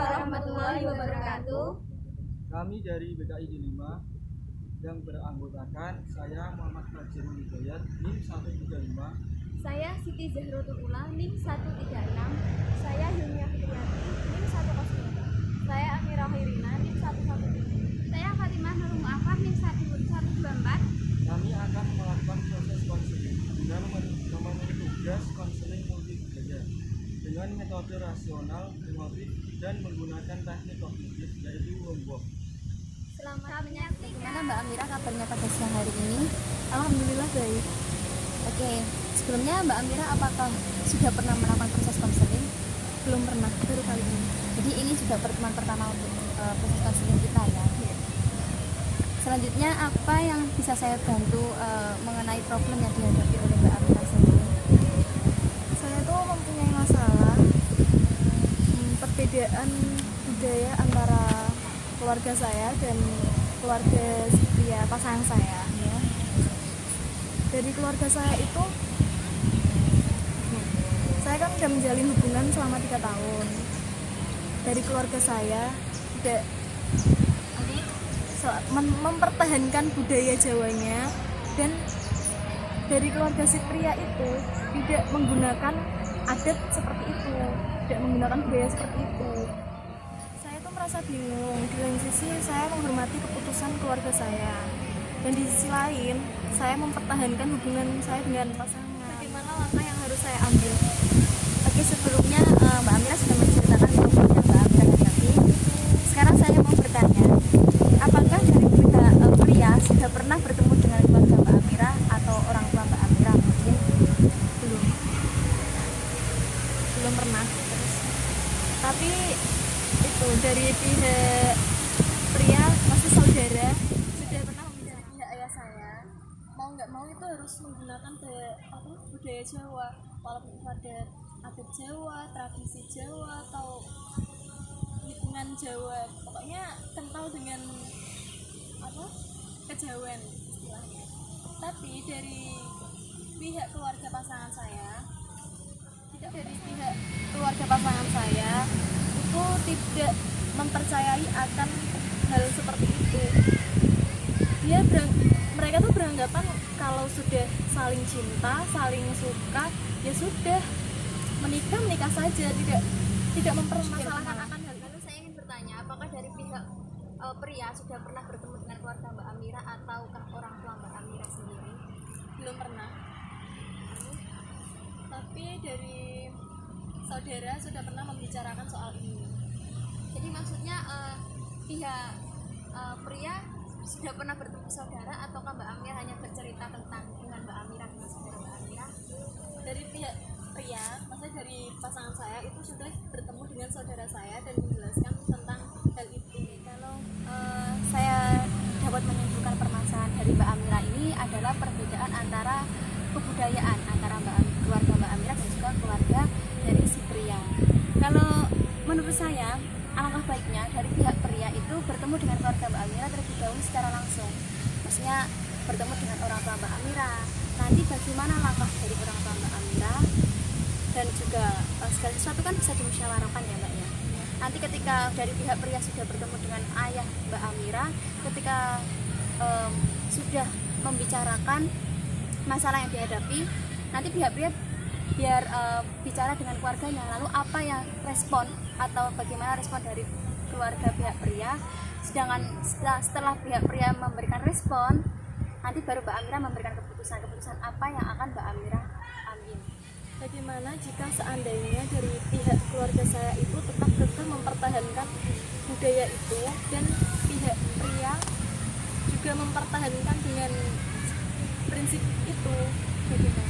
warahmatullahi wabarakatuh. Kami dari BKID 5 yang beranggotakan saya Muhammad Fajrul Hidayat NIM 135. Saya Siti Zahrotul Ula NIM 136. Saya Hilmiah Fitriati NIM 105. Saya Amira Khairina NIM 117. Saya Fatimah Nur Mu'afah NIM 124. Kami akan melakukan proses konseling dengan memenuhi tugas konseling multibudaya dengan metode rasional, emotif, dan menggunakan teknik kognitif yaitu homework. Selamat menyaksikan. Bagaimana Mbak Amira kabarnya pada siang hari ini? Alhamdulillah baik. Oke, sebelumnya Mbak Amira apakah sudah pernah melakukan proses konseling? Belum pernah, baru kali ini. Jadi ini juga pertemuan pertama untuk proses konseling kita ya. Selanjutnya apa yang bisa saya bantu mengenai problem yang dihadapi oleh Mbak Amira sendiri? Saya tuh mempunyai masalah perbedaan budaya antara keluarga saya dan keluarga pria pasangan saya. Ya. Dari keluarga saya itu, saya kan udah menjalin hubungan selama 3 tahun. Dari keluarga saya tidak mempertahankan budaya Jawanya, dan dari keluarga si pria itu tidak menggunakan adat seperti itu, tidak menggunakan budaya seperti itu. Saya tuh merasa bingung. Di lain sisi saya menghormati keputusan keluarga saya, dan di sisi lain saya mempertahankan hubungan saya dengan pasangan. Bagaimana langkah yang harus saya ambil? Oke, sebelumnya Mbak Amira sudah menceritakan problem yang Mbak Amira hadapi. Sekarang saya mau bertanya, apakah dari pihak pria sudah pernah bertemu dengan keluarga Mbak Amira atau orang tua Mbak Amira? Mungkin Belum pernah. Tapi itu dari pihak pria, masih saudara, sudah pernah membicarakan pihak ayah saya, mau nggak mau itu harus menggunakan budaya Jawa, walaupun itu ada adat Jawa, tradisi Jawa, atau hitungan Jawa, pokoknya kental dengan kejawen istilahnya. Tapi dari pihak keluarga pasangan saya itu tidak mempercayai akan hal seperti itu. Mereka tuh beranggapan kalau sudah saling cinta, saling suka, ya sudah, menikah saja, tidak mempermasalahkan akan hal itu. Lalu saya ingin bertanya, apakah dari pihak pria sudah pernah bertemu dengan keluarga Mbak Amira ataukah orang tua Mbak Amira sendiri? Belum pernah. Tapi dari saudara sudah pernah membicarakan soal ini. Jadi maksudnya pihak pria sudah pernah bertemu saudara ataukah Mbak Amira hanya bercerita tentang dengan Mbak Amira dengan saudara Mbak Amira? Dari pihak pria, maksudnya dari pasangan saya itu sudah bertemu dengan saudara saya dan menjelaskan tentang hal itu. Kalau saya dapat menyimpulkan permasalahan dari Mbak Amira ini adalah perbedaan antara kebudayaan antara keluarga Mbak Amira dan juga keluarga dari si pria. Kalau menurut saya, alangkah baiknya dari pihak pria itu bertemu dengan keluarga Mbak Amira terlebih dahulu secara langsung. Maksudnya bertemu dengan orang tua Mbak Amira. Nanti bagaimana langkah dari orang tua Mbak Amira, dan juga segala sesuatu kan bisa dimusyawarahkan ya Mbak ya. Nanti ketika dari pihak pria sudah bertemu dengan ayah Mbak Amira, ketika sudah membicarakan masalah yang dihadapi, nanti pihak pria biar bicara dengan keluarganya, lalu apa yang respon atau bagaimana respon dari keluarga pihak pria. Sedangkan setelah pihak pria memberikan respon, nanti baru Mbak Amira memberikan keputusan apa yang akan Mbak Amira ambil. Bagaimana jika seandainya dari pihak keluarga saya itu tetap kekeh mempertahankan budaya itu, dan pihak pria juga mempertahankan dengan prinsip itu, bagaimana?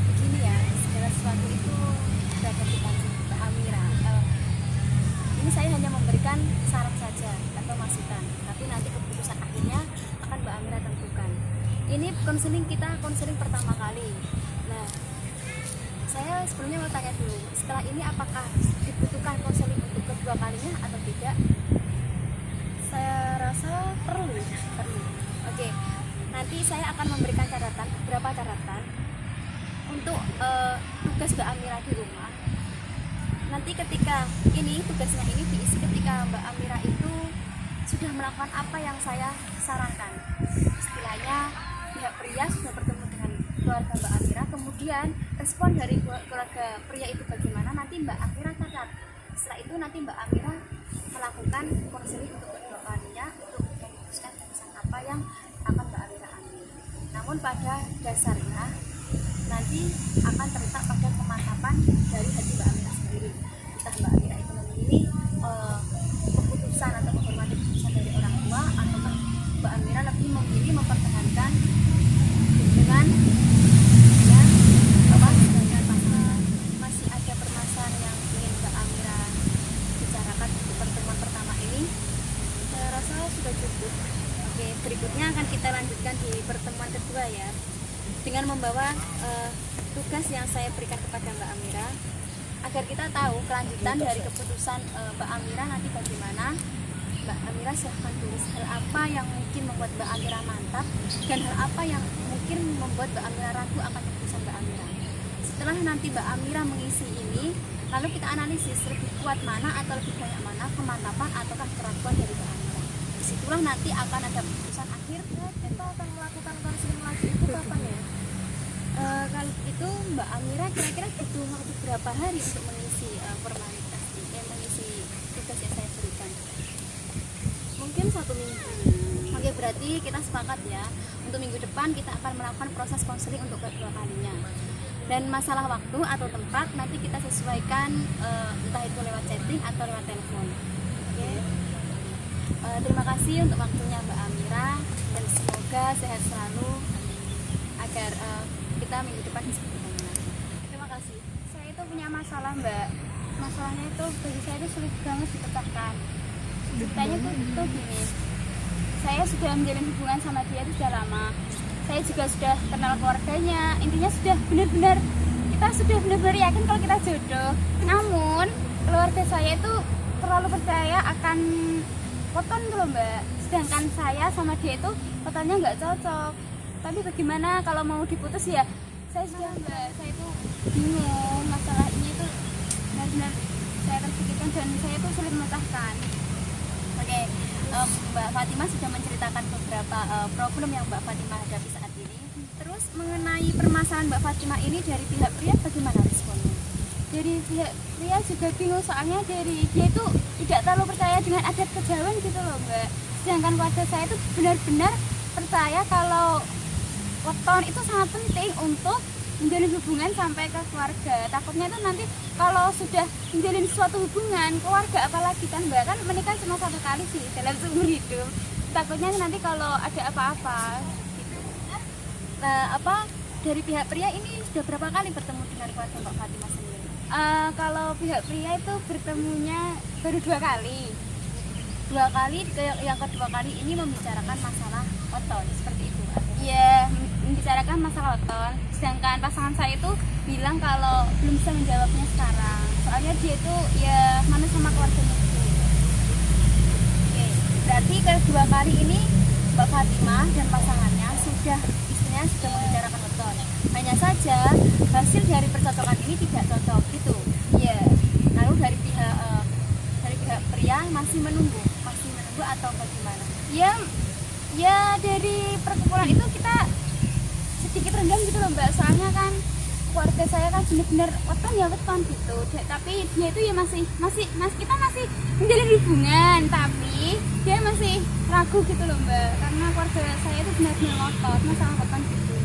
Begini ya, segala sesuatu itu berada di tangan Mbak Amira. Ini saya hanya memberikan saran saja atau masukan, tapi nanti keputusan akhirnya akan Mbak Amira tentukan. Ini konseling pertama kali. Nah, saya sebelumnya mau tanya dulu, setelah ini apakah dibutuhkan konseling untuk kedua kalinya atau tidak? Saya rasa perlu. Oke, nanti saya akan memberikan beberapa catatan untuk tugas Mbak Amira di rumah. nanti ketika tugasnya ini diisi ketika Mbak Amira itu sudah melakukan apa yang saya sarankan. Istilahnya pihak pria sudah bertemu dengan keluarga Mbak Amira, kemudian respon dari keluarga pria itu bagaimana, nanti Mbak Amira catat. Setelah itu nanti Mbak Amira melakukan konseling untuk kedua kalinya untuk memutuskan keputusan apa yang akan Mbak Amira ambil. Namun pada dasarnya nanti akan terletak pada kemantapan dari hati Mbak Amira sendiri. Entah Mbak Amira itu memilih keputusan atau menghormati keputusan dari orang tua, atau Mbak Amira lebih memilih mempertahankan dengan apa, sedangkan masih ada permasalahan yang ingin Mbak Amira bicarakan di pertemuan pertama ini. Saya rasa sudah cukup. Oke, berikutnya akan kita lanjutkan di pertemuan kedua ya, dengan membawa tugas yang saya berikan kepada Mbak Amira, agar kita tahu kelanjutan dari keputusan Mbak Amira nanti bagaimana. Mbak Amira silahkan tulis hal apa yang mungkin membuat Mbak Amira mantap dan hal apa yang mungkin membuat Mbak Amira ragu akan keputusan Mbak Amira. Setelah nanti Mbak Amira mengisi ini, lalu kita analisis lebih kuat mana atau lebih banyak mana kemantapan ataukah keraguan dari Mbak Amira. Disitulah nanti akan ada keputusan akhir. Kita akan melakukan konseling lagi itu kapan ya? Kalau itu Mbak Amira kira-kira butuh waktu berapa hari untuk mengisi formalitas mengisi tugas yang saya berikan? Mungkin 1 minggu. Oke, berarti kita sepakat ya, untuk minggu depan kita akan melakukan proses konseling untuk kedua kalinya. Dan masalah waktu atau tempat nanti kita sesuaikan, entah itu lewat chatting atau lewat telepon. Oke. Terima kasih untuk waktunya Mbak Amira, dan semoga sehat selalu agar kita minggu depan bisa bertemu. Terima kasih. Saya itu punya masalah Mbak. Masalahnya itu bagi saya itu sulit banget dipecahkan. Ceritanya tuh gini, saya sudah menjalin hubungan sama dia itu sudah lama. Saya juga sudah kenal keluarganya. Intinya sudah benar-benar, kita sudah benar-benar yakin kalau kita jodoh. Namun keluarga saya itu terlalu percaya akan weton tuh loh Mbak. Sedangkan saya sama dia itu wetonnya nggak cocok. Tapi bagaimana kalau mau diputus ya? Saya sudah Mbak, saya itu bingung masalah ini itu benar-benar saya terpikirkan dan saya itu sulit memecahkan. Oke, Mbak Fatimah sudah menceritakan beberapa problem yang Mbak Fatimah hadapi saat ini. Terus mengenai permasalahan Mbak Fatimah ini dari pihak pria bagaimana responnya? Dari pihak pria juga bingung, soalnya dari dia itu tidak terlalu percaya dengan adat kejawen gitu loh Mbak. Sedangkan keluarga saya itu benar-benar percaya kalau weton itu sangat penting untuk menjalin hubungan sampai ke keluarga. Takutnya itu nanti kalau sudah menjalin suatu hubungan keluarga, apalagi kan Mbak, kan menikah cuma 1 kali sih dalam seumur hidup. Takutnya nanti kalau ada apa-apa gitu. Nah, dari pihak pria ini sudah berapa kali bertemu dengan keluarga Mbak Fatimah sendiri? Kalau pihak pria itu bertemunya baru 2 kali. 2 kali, yang kedua kali ini membicarakan masalah weton seperti itu. Iya, membicarakan masalah weton. Sedangkan pasangan saya itu bilang kalau belum bisa menjawabnya sekarang. Soalnya dia itu ya mana sama keluarganya gitu. Oke, berarti kedua kali ini Mbak Fatimah dan pasangannya sudah membicarakan weton. Hanya saja hasil dari percocokan ini tidak cocok gitu. Iya. Lalu dari pihak pria masih menunggu atau bagaimana? Ya dari perkumpulan itu kita sedikit renggang gitu loh Mbak, soalnya kan keluarga saya kan benar-benar weton ya weton gitu. Tapi dia itu ya masih kita masih menjalin hubungan, tapi dia masih ragu gitu loh Mbak, karena keluarga saya itu benar-benar ngotot masalah weton gitu.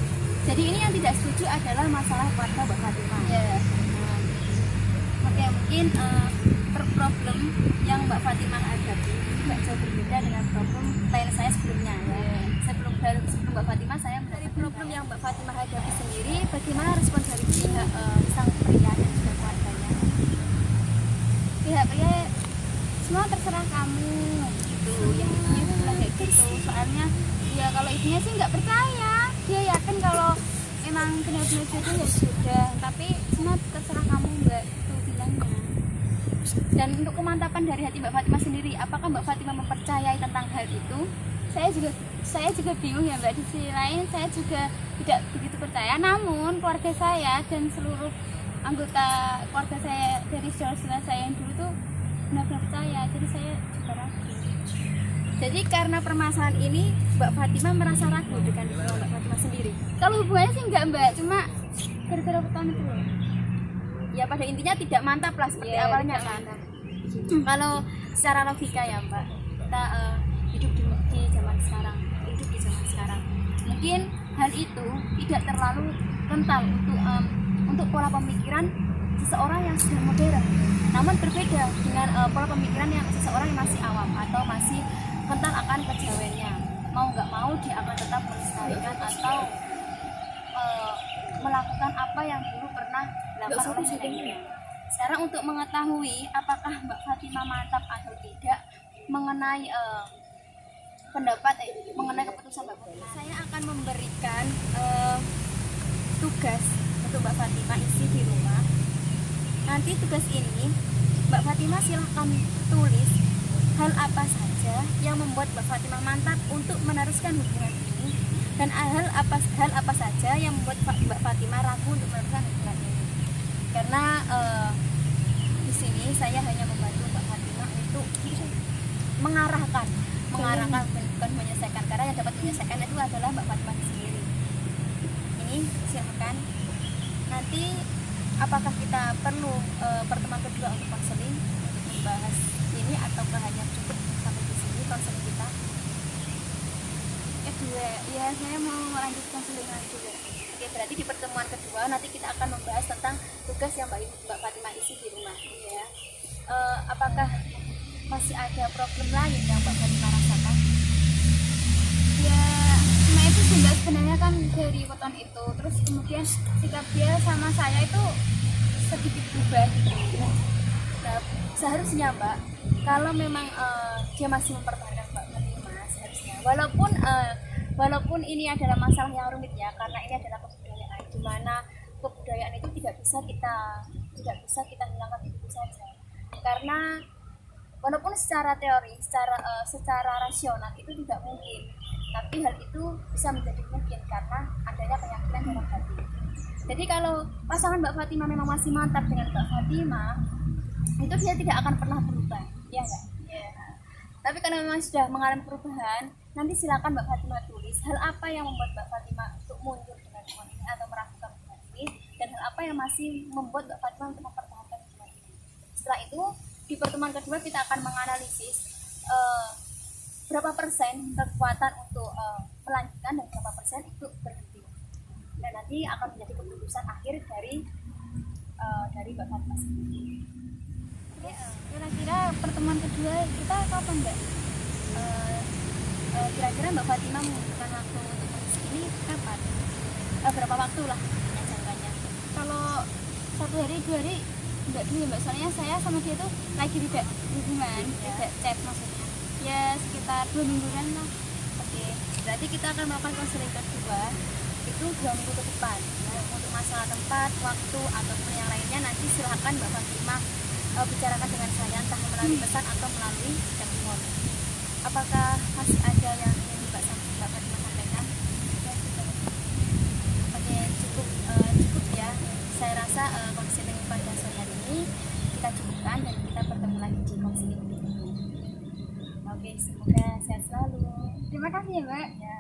Jadi ini yang tidak setuju adalah masalah keluarga Mbak Fatimah. Ya. Oke, mungkin problem yang Mbak Fatimah hadapi nggak jauh berbeda dengan problem klien saya sebelumnya ya. Sebelum Mbak Fatimah, saya dari problem yang Mbak Fatimah hadapi sendiri, bagaimana respon dari pihak sang pria dan juga keluarganya? Pihak pria semua terserah kamu gitu, yang ibunya itu bilang kayak gitu. Soalnya ya kalau ibunya sih nggak percaya, dia yakin kalau emang benar-benar jodoh ya sudah, tapi semua terserah kamu Mbak, itu bilangnya. Dan untuk kemantapan dari hati Mbak Fatimah sendiri, apakah Mbak Fatimah mempercayai tentang hal itu? Saya juga bingung ya Mbak. Di sisi lain saya juga tidak begitu percaya. Namun keluarga saya dan seluruh anggota keluarga saya dari saudara saya yang dulu tuh benar-benar percaya, jadi saya juga ragu. Jadi karena permasalahan ini Mbak Fatima merasa ragu dengan Mbak Fatima sendiri. Kalau hubungannya sih enggak Mbak, cuma gara-gara pertanyaan itu loh. Ya pada intinya tidak mantap lah seperti awalnya kan. Kalau secara logika ya Mbak, kita hidup di zaman sekarang, mungkin hal itu tidak terlalu kental untuk pola pemikiran seseorang yang sudah modern, namun berbeda dengan pola pemikiran yang seseorang yang masih awam atau masih kental akan kejawennya. Mau nggak mau dia akan tetap melestarikan atau melakukan apa yang dulu pernah dilakukan oleh neneknya. Sekarang untuk mengetahui apakah Mbak Fatima mantap atau tidak mengenai mengenai keputusan Mbak Fatima, saya akan memberikan tugas untuk Mbak Fatima isi di rumah. Nanti tugas ini Mbak Fatima silahkan tulis hal apa saja yang membuat Mbak Fatima mantap untuk meneruskan hubungan ini, dan hal apa saja yang membuat Mbak Fatima ragu untuk meneruskan hubungan ini. Karena di sini saya hanya membantu Mbak Fatima untuk mengarahkan bukan menyelesaikan, karena yang dapat menyelesaikan itu adalah Mbak Fatima sendiri. Ini silakan. Nanti apakah kita perlu pertemuan kedua untuk konseling untuk membahas ini, ataukah hanya cukup sampai di sini konseling kita? Kedua, ya saya mau melanjutkan konseling lagi juga. Oke, berarti di pertemuan kedua nanti kita akan membahas tentang tugas yang Mbak Fatima isi di rumah. Ya. Apakah masih ada problem lain yang Mbak Fatima rasakan? Ya cuma itu sih Mbak, sebenarnya kan dari weton itu, terus kemudian sikap dia sama saya itu sedikit berubah gitu. Nah, seharusnya Mbak, kalau memang dia masih mempertahankan Mbak Fatima, seharusnya walaupun ini adalah masalah yang rumit ya, karena ini adalah kebudayaan, di mana kebudayaan itu tidak bisa kita hilangkan begitu saja. Karena walaupun secara teori, secara rasional itu tidak mungkin, tapi hal itu bisa menjadi mungkin karena adanya keyakinan dalam hati. Jadi kalau pasangan Mbak Fatima memang masih mantap dengan Mbak Fatima, itu dia tidak akan pernah berubah, ya enggak? Ya. Tapi kalau memang sudah mengalami perubahan, nanti silakan Mbak Fatima tulis hal apa yang membuat Mbak Fatima untuk mundur dengan hubungan ini atau meragukan hubungan ini, dan hal apa yang masih membuat Mbak Fatima untuk mempertahankan hubungan ini. Setelah itu di pertemuan kedua kita akan menganalisis berapa persen kekuatan untuk melanjutkan dan berapa persen itu berhenti. Dan nanti akan menjadi keputusan akhir dari Mbak Fatima sendiri. Kira-kira pertemuan kedua kita kapan Mbak? Kira-kira Mbak Fatima membutuhkan waktu untuk mengisi ini kapan? Berapa waktu lah jangkanya? Kalau 1 hari 2 hari enggak dulu ya Mbak, soalnya saya sama dia tuh lagi tidak hubungan, tidak chat maksudnya. Ya sekitar 2 mingguan lah. Oke, berarti kita akan melakukan konseling kedua itu 2 minggu ke depan. Nah, untuk masalah tempat, waktu, ataupun yang lainnya nanti silahkan Mbak Fatima bicarakan dengan saya, entah melalui pesan atau melalui telepon. Apakah masih ada yang ingin Mbak Fatima sampaikan? Oke, cukup ya. Saya rasa konseling pada sore hari ini kita cukupkan dan kita bertemu lagi di konseling berikutnya. Oke, semoga sehat selalu. Terima kasih ya Mbak. Ya.